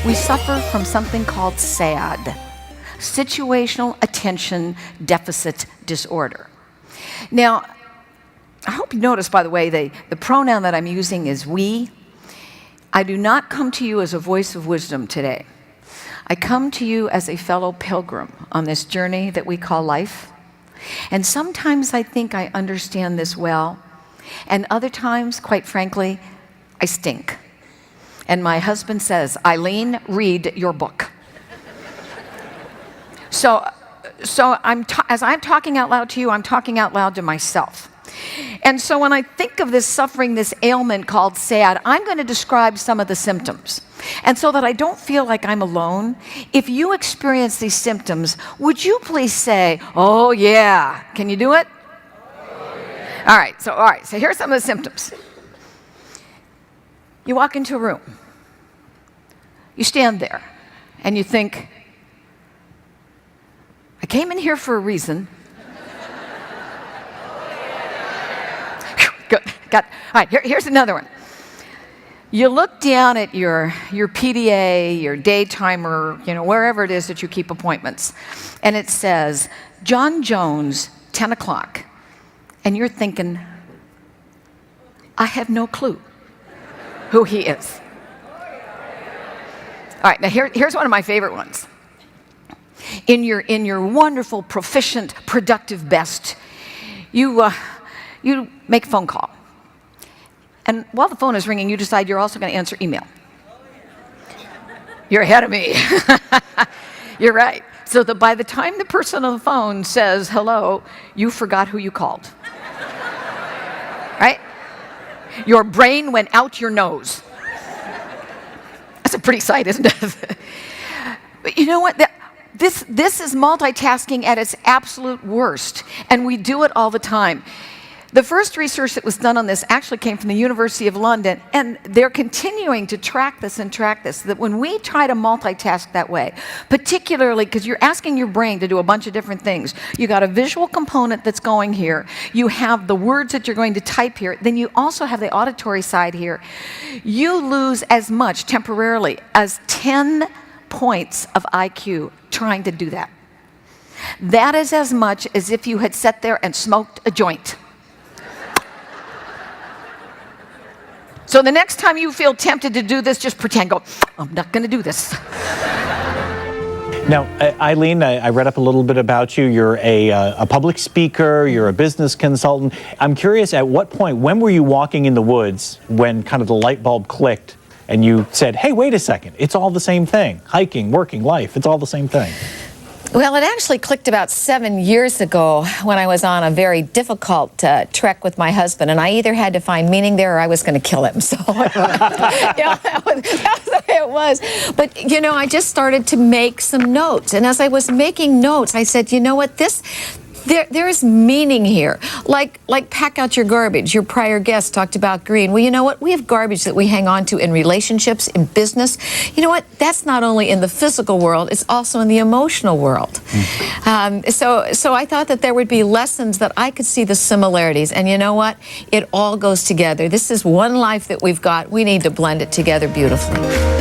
We suffer from something called SAD, situational attention deficit disorder. Now, I hope you notice, by the way, the pronoun that I'm using is we. I do not come to you as a voice of wisdom today. I come to you as a fellow pilgrim on this journey that we call life. And sometimes I think I understand this well, and other times, quite frankly, I stink. And my husband says, Eileen, read your book. So as I'm talking out loud to you, I'm talking out loud to myself. And so when I think of this suffering, this ailment called SAD, I'm going to describe some of the symptoms. And so that I don't feel like I'm alone, if you experience these symptoms, would you please say, oh yeah, can you do it? Oh, yeah. All right, so here's some of the symptoms. You walk into a room, you stand there, and you think, I came in here for a reason. Good, got it. All right, here's another one. You look down at your PDA, your day timer, wherever it is that you keep appointments, and it says, John Jones, 10 o'clock, and you're thinking, I have no clue who he is. All right, now here's one of my favorite ones. In your wonderful, proficient, productive best, you make a phone call. And while the phone is ringing, you decide you're also going to answer email. You're ahead of me. You're right. So that by the time the person on the phone says hello, you forgot who you called. Right? Your brain went out your nose. That's a pretty sight, isn't it? But you know what? This is multitasking at its absolute worst, and we do it all the time. The first research that was done on this actually came from the University of London, and they're continuing to track this, that when we try to multitask that way, particularly because you're asking your brain to do a bunch of different things. You got a visual component that's going here, you have the words that you're going to type here, then you also have the auditory side here. You lose as much temporarily as 10 points of IQ trying to do that. That is as much as if you had sat there and smoked a joint. So the next time you feel tempted to do this, just pretend, go, I'm not going to do this. Now, Eileen, I read up a little bit about you. You're a public speaker, you're a business consultant. I'm curious, at what point, when were you walking in the woods when kind of the light bulb clicked and you said, hey, wait a second, it's all the same thing. Hiking, working, life, it's all the same thing. Well, it actually clicked about 7 years ago when I was on a very difficult trek with my husband, and I either had to find meaning there or I was going to kill him. So that was the way it was. But, I just started to make some notes. And as I was making notes, I said, you know what, there is meaning here. Like pack out your garbage. Your prior guest talked about green. Well, you know what? We have garbage that we hang on to in relationships, in business. You know what? That's not only in the physical world, it's also in the emotional world. So I thought that there would be lessons that I could see the similarities. And you know what? It all goes together. This is one life that we've got. We need to blend it together beautifully.